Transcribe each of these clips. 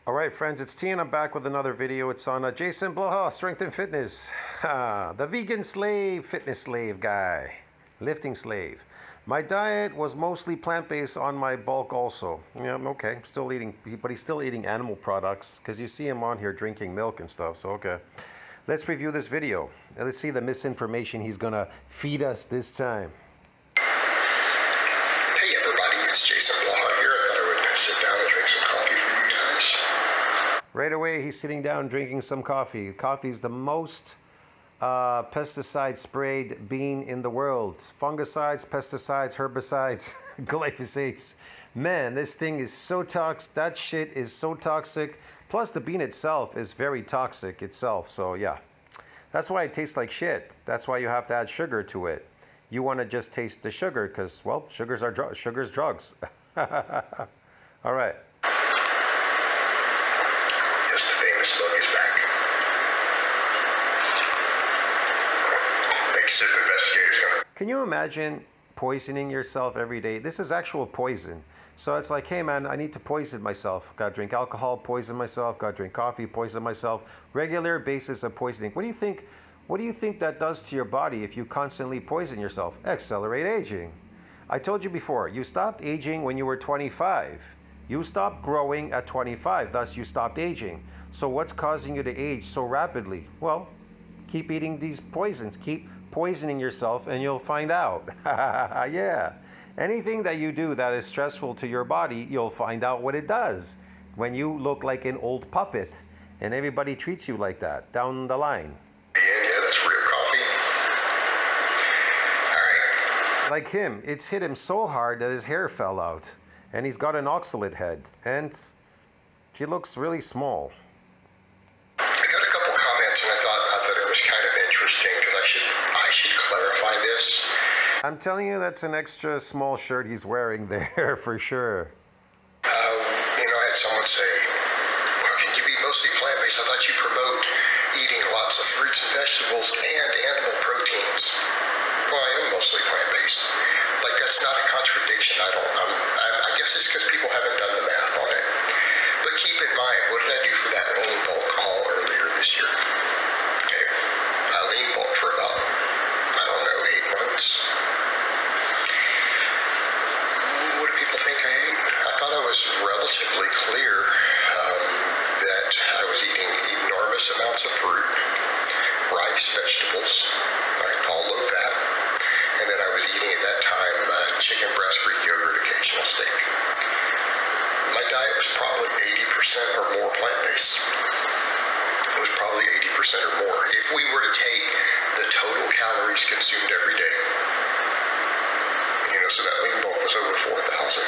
Alright friends, it's T and I'm back with another video. It's on JasonBlaha, Strength and Fitness. The vegan slave, fitness slave guy, lifting slave. My diet was mostly plant-based on my bulk also. Yeah, okay, still eating, but he's still eating animal products because you see him on here drinking milk and stuff, so okay. Let's review this video. Let's see the misinformation he's gonna feed us this time. Hey everybody, it's JasonBlaha here. I thought I would sit down and drink some coffee for you guys. Right away, he's sitting down drinking some coffee. Coffee is the most pesticide sprayed bean in the world. Fungicides, pesticides, herbicides, glyphosates. Man, this thing is so toxic. That shit is so toxic. Plus the bean itself is very toxic itself. So yeah, that's why it tastes like shit. That's why you have to add sugar to it. You want to just taste the sugar because, well, sugar's drugs. All right. Yes, the famous mug is back. Big Sip investigators gonna... Can you imagine poisoning yourself every day? This is actual poison. So it's like, hey man, I need to poison myself. Gotta drink alcohol, poison myself. Gotta drink coffee, poison myself. Regular basis of poisoning. What do you think? What do you think that does to your body if you constantly poison yourself? Accelerate aging. I told you before, you stopped aging when you were 25. You stopped growing at 25, thus you stopped aging. So what's causing you to age so rapidly? Well, keep eating these poisons. Keep poisoning yourself and you'll find out. Yeah. Anything that you do that is stressful to your body, you'll find out what it does. When you look like an old puppet and everybody treats you like that down the line. Yeah, that's real coffee. All right. Like him, it's hit him so hard that his hair fell out. And he's got an oxalate head. And he looks really small. I got a couple comments and I thought it was kind of interesting because I should clarify this. I'm telling you, that's an extra small shirt he's wearing there for sure. I had someone say, well, can you be mostly plant-based? I thought you promote eating lots of fruits and vegetables and animal proteins. Well, I am mostly plant-based. Like, that's not a contradiction. I guess it's because people haven't done the math on it. But keep in mind, what did I do for that lean bulk all earlier this year? Okay, I lean bulk for about, 8 months. What do people think I ate? I thought I was relatively clear that I was eating enormous amounts of fruit, rice, vegetables, right, all low fat, and then I was eating at that time chicken breast, Greek yogurt, occasional steak. My diet was probably 80% or more plant-based. It was probably 80% or more. If we were to take the total calories consumed every day, so that lean bulk was over 4,000.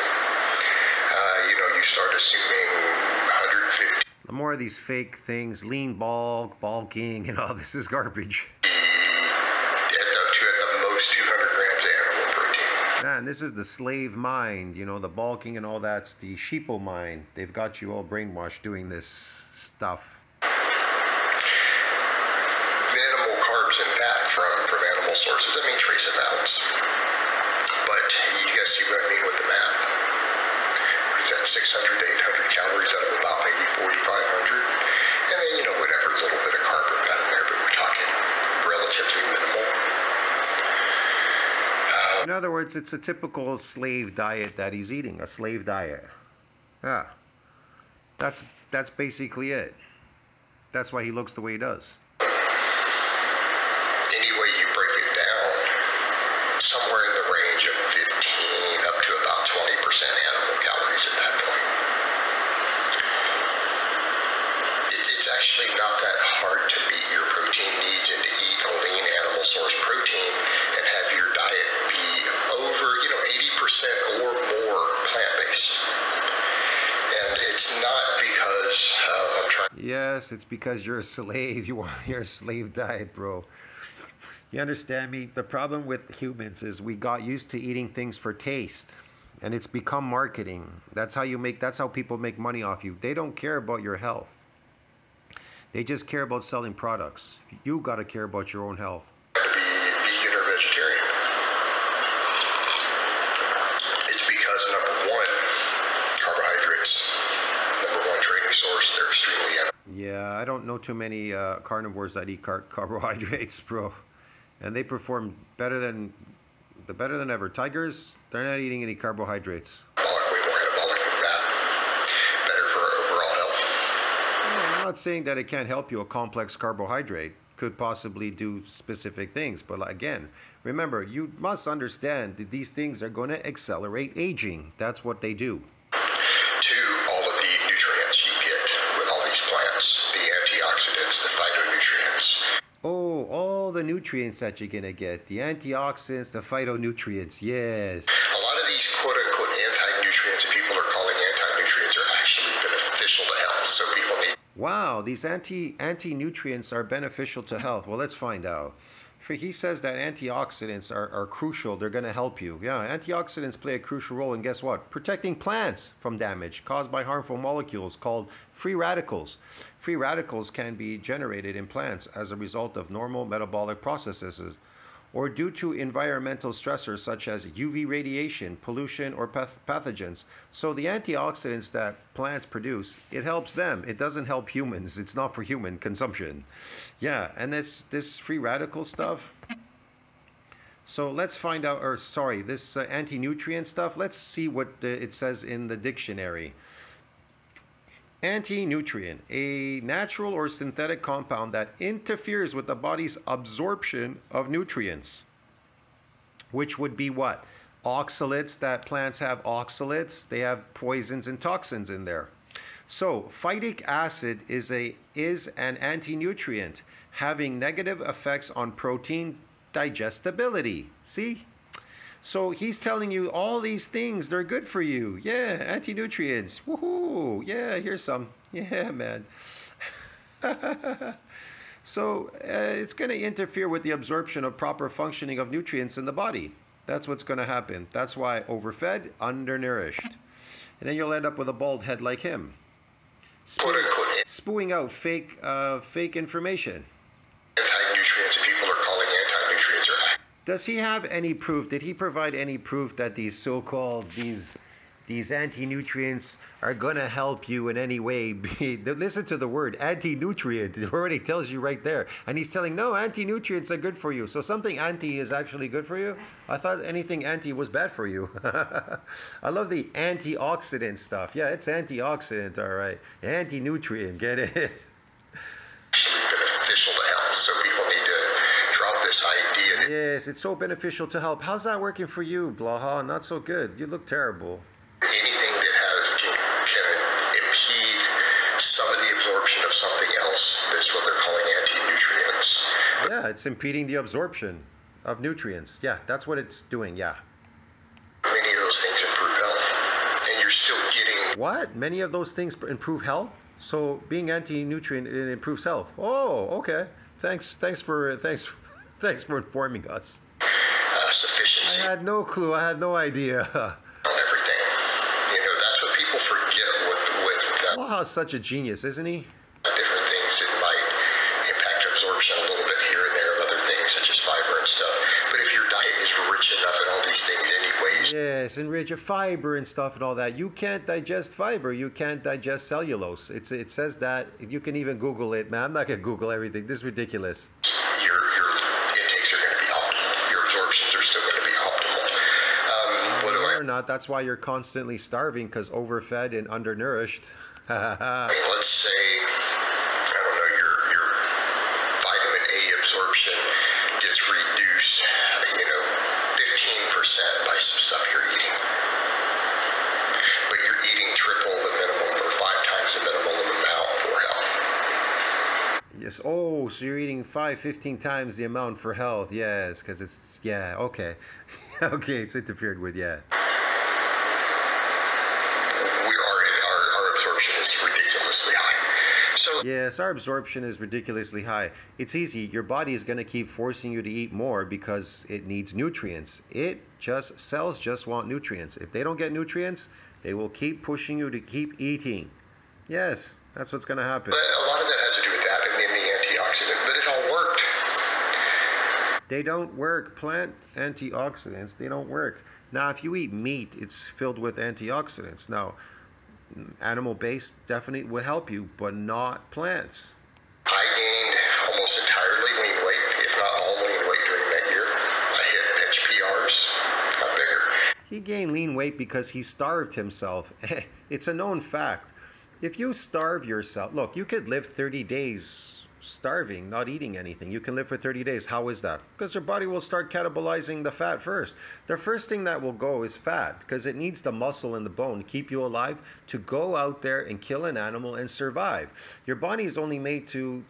You start assuming 150. The more of these fake things, lean bulk, bulking, and all this is garbage. At the most 200 grams of animal protein. Man, this is the slave mind, the bulking and all that's the sheeple mind. They've got you all brainwashed doing this stuff. Minimal carbs and fat from animal sources. I mean, trace amounts. But you guys see what I mean with the math? What is that, 600 to 800 calories out of about maybe 4,500? And then, whatever, a little bit of carb or fat in there, but we're talking relatively minimal. In other words, it's a typical slave diet that he's eating, a slave diet. Yeah. That's basically it. That's why he looks the way he does. Any way you break it down, somewhere in the range of 15 up to about 20% animal calories at that point. It's actually not that hard to meet your protein needs and to eat a lean animal source protein and have your diet be over, 80% or more plant-based. And it's not because I'm trying. Yes, it's because you're a slave. You want your slave diet, bro. You understand me? The problem with humans is we got used to eating things for taste. And it's become marketing. That's how people make money off you. They don't care about your health. They just care about selling products. You got to care about your own health. To be vegan or vegetarian. It's because, number one, carbohydrates. Number one trading source. They're extremely Yeah, I don't know too many carnivores that eat carbohydrates, bro. And they perform better than ever. Tigers, they're not eating any carbohydrates. anabolic, way more anabolic than that. Better for overall health. Well, I'm not saying that it can't help you. A complex carbohydrate could possibly do specific things. But again, remember, you must understand that these things are going to accelerate aging. That's what they do. All of the nutrients you get with all these plants, the antioxidants, the phytonutrients. Oh, all the nutrients that you're going to get. The antioxidants, the phytonutrients, yes. A lot of these quote-unquote anti-nutrients that people are calling anti-nutrients are actually beneficial to health. So people need... Wow, these anti-nutrients are beneficial to health. Well, let's find out. He says that antioxidants are crucial. They're going to help you. Yeah, antioxidants play a crucial role in, guess what? Protecting plants from damage caused by harmful molecules called free radicals. Free radicals can be generated in plants as a result of normal metabolic processes or due to environmental stressors such as UV radiation, pollution, or pathogens. So the antioxidants that plants produce, it helps them. It doesn't help humans. It's not for human consumption. Yeah, and this free radical stuff. So let's find out, or sorry, this anti-nutrient stuff, let's see what it says in the dictionary. Antinutrient, a natural or synthetic compound that interferes with the body's absorption of nutrients, which would be what? Oxalates, that plants have oxalates, they have poisons and toxins in there. So phytic acid is an antinutrient having negative effects on protein digestibility. See? So he's telling you all these things, they're good for you. Yeah, anti-nutrients. Woohoo! Yeah, here's some. Yeah, man. So it's going to interfere with the absorption of proper functioning of nutrients in the body. That's what's going to happen. That's why overfed, undernourished. And then you'll end up with a bald head like him. Spewing out fake information. Anti-nutrients that people are calling anti-nutrients are... Does he have any proof? Did he provide any proof that these so-called these anti-nutrients are gonna help you in any way? Listen to the word anti-nutrient. It already tells you right there. And he's telling, no, anti-nutrients are good for you. So something anti is actually good for you? I thought anything anti was bad for you. I love the antioxidant stuff. Yeah, it's antioxidant, all right. Anti-nutrient, get it? Beneficial to health, so people need to drop this idea. Yes, it's so beneficial to help. How's that working for you, Blaha? Not so good. You look terrible. Anything that can impede some of the absorption of something else, that's what they're calling anti-nutrients. Yeah, it's impeding the absorption of nutrients. Yeah, that's what it's doing, yeah. Many of those things improve health, and you're still getting... What? Many of those things improve health? So being anti-nutrient, it improves health. Oh, okay. Thanks for informing us. Sufficiency. I had no clue. I had no idea. On everything. You know, that's what people forget with Blaha's such a genius, isn't he? Different things that might impact absorption a little bit here and there of other things, such as fiber and stuff. But if your diet is rich enough in all these things anyways... Yes, and rich of fiber and stuff and all that. You can't digest fiber. You can't digest cellulose. It says that. You can even Google it, man. I'm not going to Google everything. This is ridiculous. Your intakes are going to be optimal. Your absorptions are still going to be optimal. Or not. That's why you're constantly starving, because overfed and undernourished. I mean, let's say, I don't know, your vitamin A absorption gets reduced, 15% by some stuff you're eating. But you're eating triple the minimum or 5 times the minimum amount for health. Yes. Oh, so you're eating 15 times the amount for health. Yes, because it's, yeah, okay. Okay, it's interfered with, yeah. Our absorption is ridiculously high. So yes, our absorption is ridiculously high. It's easy. Your body is going to keep forcing you to eat more because it needs nutrients. Cells just want nutrients. If they don't get nutrients, they will keep pushing you to keep eating. Yes, that's what's going to happen. But a lot of that has to do with that and the antioxidant, but it all worked. They don't work. Plant antioxidants, they don't work. Now, if you eat meat, it's filled with antioxidants. Now, Animal-based definitely would help you, but not plants. I gained almost entirely lean weight, if not all lean weight during that year. I hit pinch PRs, got bigger. He gained lean weight because he starved himself. It's a known fact. If you starve yourself, look, you could live 30 days starving, not eating anything. You can live for 30 days. How is that? Because your body will start catabolizing the fat first. The first thing that will go is fat, because it needs the muscle and the bone to keep you alive, to go out there and kill an animal and survive. Your body is only made to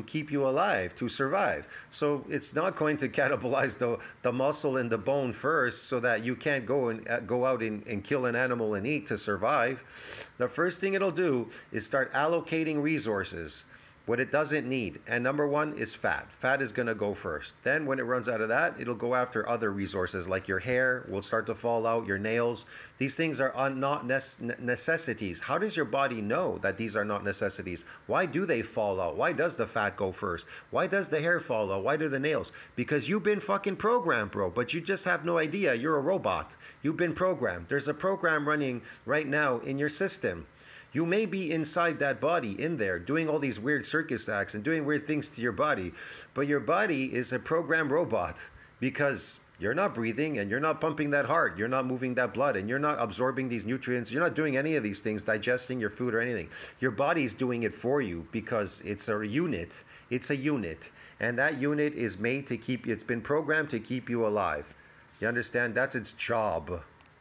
keep you alive, to survive. So it's not going to catabolize the muscle and the bone first so that you can't go out and kill an animal and eat to survive. The first thing it'll do is start allocating resources, what it doesn't need. And number one is fat. Fat is going to go first. Then when it runs out of that, it'll go after other resources, like your hair will start to fall out, your nails. These things are not necessities. How does your body know that these are not necessities? Why do they fall out? Why does the fat go first? Why does the hair fall out? Why do the nails? Because you've been fucking programmed, bro, but you just have no idea. You're a robot. You've been programmed. There's a program running right now in your system. You may be inside that body, in there, doing all these weird circus acts and doing weird things to your body. But your body is a programmed robot, because you're not breathing and you're not pumping that heart. You're not moving that blood and you're not absorbing these nutrients. You're not doing any of these things, digesting your food or anything. Your body's doing it for you because it's a unit. It's a unit. And that unit is made to keep, it's been programmed to keep you alive. You understand? That's its job. Now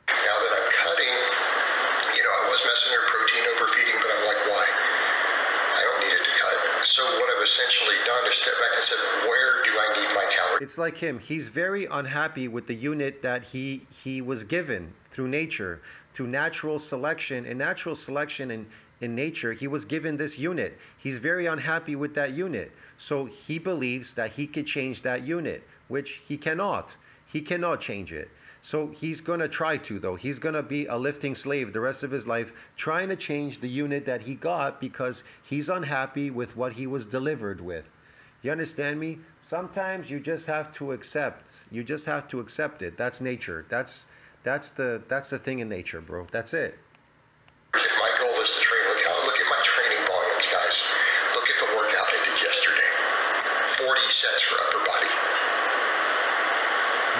that I'm cutting, I was messing with protein overfeeding, but I'm like, why? I don't need it to cut. So what I've essentially done is step back and said, where do I need my calories? It's like him. He's very unhappy with the unit that he was given through nature, through natural selection. And natural selection in nature, he was given this unit. He's very unhappy with that unit. So he believes that he could change that unit, which he cannot. He cannot change it. So he's going to try to, though. He's going to be a lifting slave the rest of his life, trying to change the unit that he got because he's unhappy with what he was delivered with. You understand me? Sometimes you just have to accept. You just have to accept it. That's nature. That's the thing in nature, bro. That's it. My goal is to train. Look at my training volumes, guys. Look at the workout I did yesterday. 40 sets for upper body.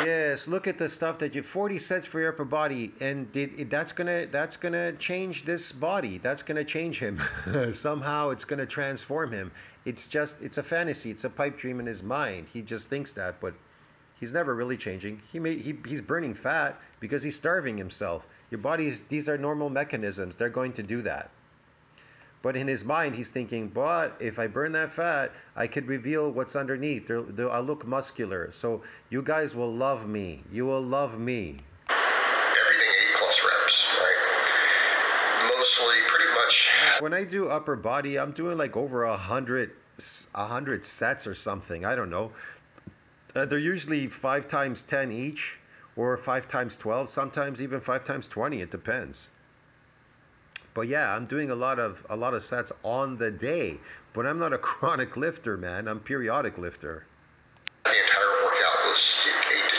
Yes, look at the stuff that you 40 sets for your upper body, and that's gonna change this body. That's gonna change him. Somehow it's gonna transform him. It's a fantasy. It's a pipe dream in his mind. He just thinks that, but he's never really changing. He's burning fat because he's starving himself. Your body's, these are normal mechanisms. They're going to do that. But in his mind, he's thinking, but if I burn that fat, I could reveal what's underneath. I'll look muscular. So you guys will love me. You will love me. Everything 8+ reps, right? Mostly, pretty much. When I do upper body, I'm doing like over 100 sets or something. I don't know. They're usually 5 times 10 each, or 5 times 12, sometimes even 5 times 20. It depends. But yeah, I'm doing a lot of sets on the day, but I'm not a chronic lifter, man. I'm periodic lifter. The entire workout was 8 to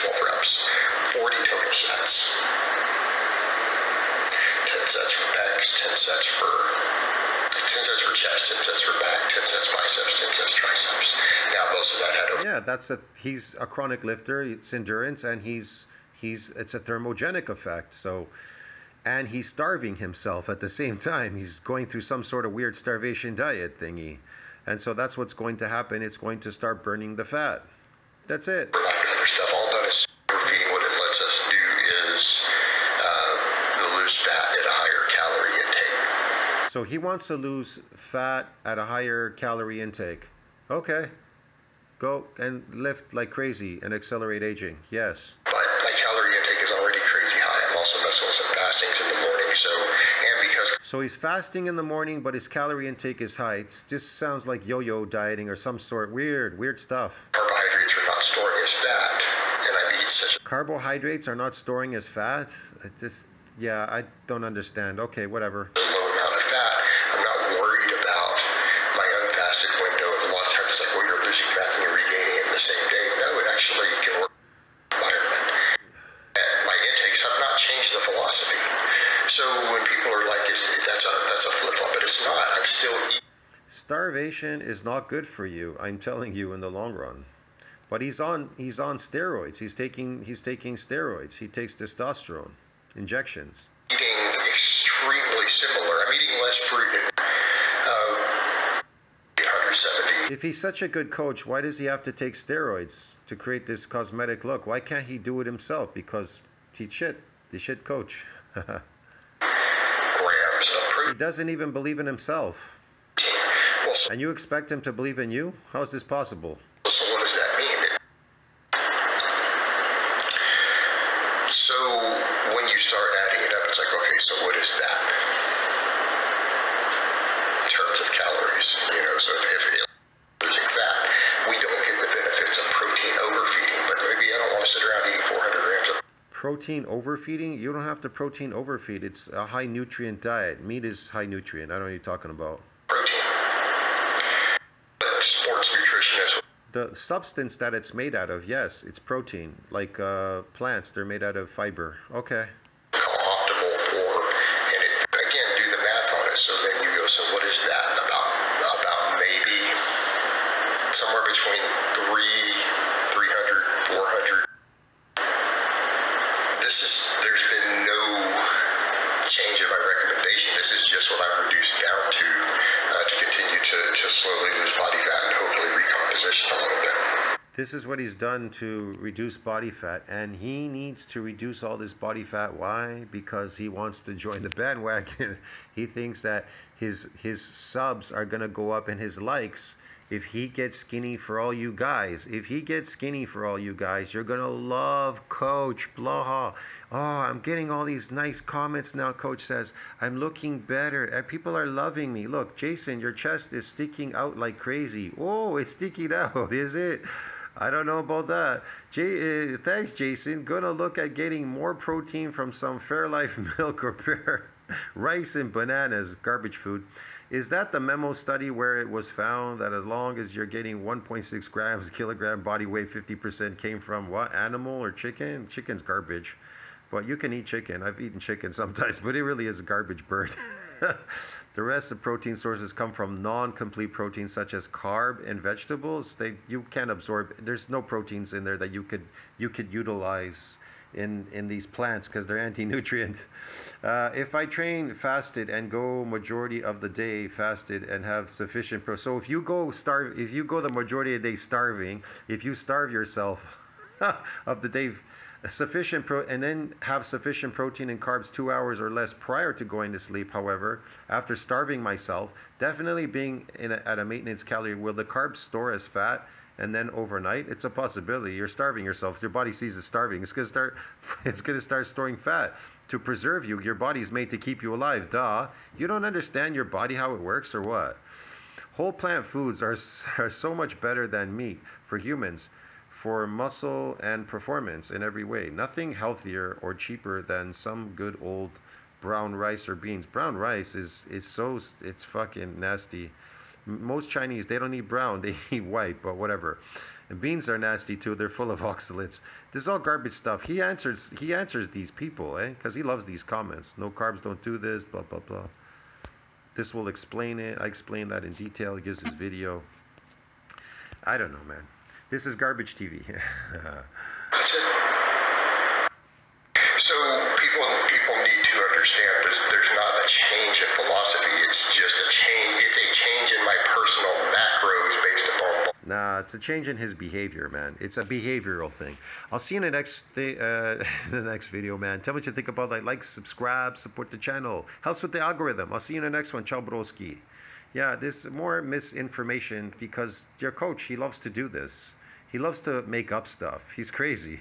12 reps, 40 total sets. 10 sets for pecs, 10 sets for chest, 10 sets for back, 10 sets biceps, 10 sets triceps. Now most of that had he's a chronic lifter. It's endurance, and it's a thermogenic effect. So. And he's starving himself at the same time. He's going through some sort of weird starvation diet thingy. And so that's what's going to happen. It's going to start burning the fat. That's it. Other stuff all done is feeding. What it lets us do is lose fat at a higher calorie intake. So he wants to lose fat at a higher calorie intake. Okay. Go and lift like crazy and accelerate aging. Yes. But my calorie intake is already crazy high. I'm also messing with some fastings in the morning. So he's fasting in the morning, but his calorie intake is high. It just sounds like yo-yo dieting or some sort. Weird stuff. Carbohydrates are not storing as fat, and I eat such. Carbohydrates are not storing as fat? Yeah, I don't understand. Okay, whatever. A low amount of fat. I'm not worried about my unfasted window. A lot of times it's like, well, you're losing fat and you're regaining it in the same day. No, it actually can work in the environment. And my intakes have not changed the philosophy. So when people are it's not. I'm still eating. Starvation is not good for you, I'm telling you, in the long run. But he's on steroids. He's taking steroids. He takes testosterone injections. Eating extremely similar. I'm eating less fruit and 170. If he's such a good coach, why does he have to take steroids to create this cosmetic look? Why can't he do it himself? Because he's shit. The shit coach. Grams of protein. He doesn't even believe in himself. Well, And you expect him to believe in you? How is this possible? so what does that mean? So when you start adding it up, it's like, okay, so what is that in terms of calories? You know, so if losing fat, we don't get the benefits of protein overfeeding, but maybe I don't want to sit around eating 400 grams of Protein overfeeding? You don't have to protein overfeed. It's a high nutrient diet. Meat is high nutrient. I don't know what you're talking about. protein. But sports nutrition is The substance that it's made out of, yes, it's protein. Like plants, they're made out of fiber. Okay. optimal for, and it, again, do the math on it. So then you go, so what is that? About maybe somewhere between 300, 400. There's been no change in my recommendation. This is just what I've reduced down to continue to slowly lose body fat and hopefully recomposition a little bit. This is what he's done to reduce body fat, and he needs to reduce all this body fat. Why? Because he wants to join the bandwagon. He thinks that his subs are gonna go up and his likes if he gets skinny for all you guys. If he gets skinny for all you guys, you're gonna love Coach Blaha. Oh, I'm getting all these nice comments now. Coach says, I'm looking better. People are loving me. Look, Jason, your chest is sticking out like crazy. Oh, it's sticking out, is it? I don't know about that. Thanks, Jason. Gonna look at getting more protein from some Fairlife milk or pear, rice and bananas, garbage food. Is that the memo study where it was found that as long as you're getting 1.6 grams kilogram body weight, 50% came from what? Animal or chicken? Chicken's garbage. But you can eat chicken. I've eaten chicken sometimes, but it really is a garbage bird. The rest of protein sources come from non-complete proteins such as carb and vegetables. You can't absorb. There's no proteins in there that you could utilize in these plants because they're anti-nutrient. If I train fasted and go majority of the day fasted and have sufficient so if you go the majority of the day starving, if you starve yourself of the day and then have sufficient protein and carbs 2 hours or less prior to going to sleep, however, after starving myself, definitely being at a maintenance calorie, will the carbs store as fat? And then overnight, it's a possibility. You're starving yourself. Your body sees it starving. It's gonna start storing fat to preserve you. Your body's made to keep you alive. Duh. You don't understand your body, how it works, or what? Whole plant foods are so much better than meat for humans, for muscle and performance in every way. Nothing healthier or cheaper than some good old brown rice or beans. Brown rice it's fucking nasty. Most Chinese, they don't eat brown, they eat white, but whatever. And beans are nasty too. They're full of oxalates. This is all garbage stuff. He answers these people, because he loves these comments. No carbs, don't do this, blah blah blah. This will explain it. I explain that in detail. He gives his video. I don't know, man. This is garbage TV. That's it. So people need to understand there's not a change in philosophy. It's just a change. It's a change in my personal macros based upon. Nah, it's a change in his behavior, man. It's a behavioral thing. I'll see you in the next video, man. Tell me what you think about that. Like, subscribe, support the channel. Helps with the algorithm. I'll see you in the next one. Ciao, broski. Yeah, this is more misinformation because your coach, he loves to do this. He loves to make up stuff. He's crazy.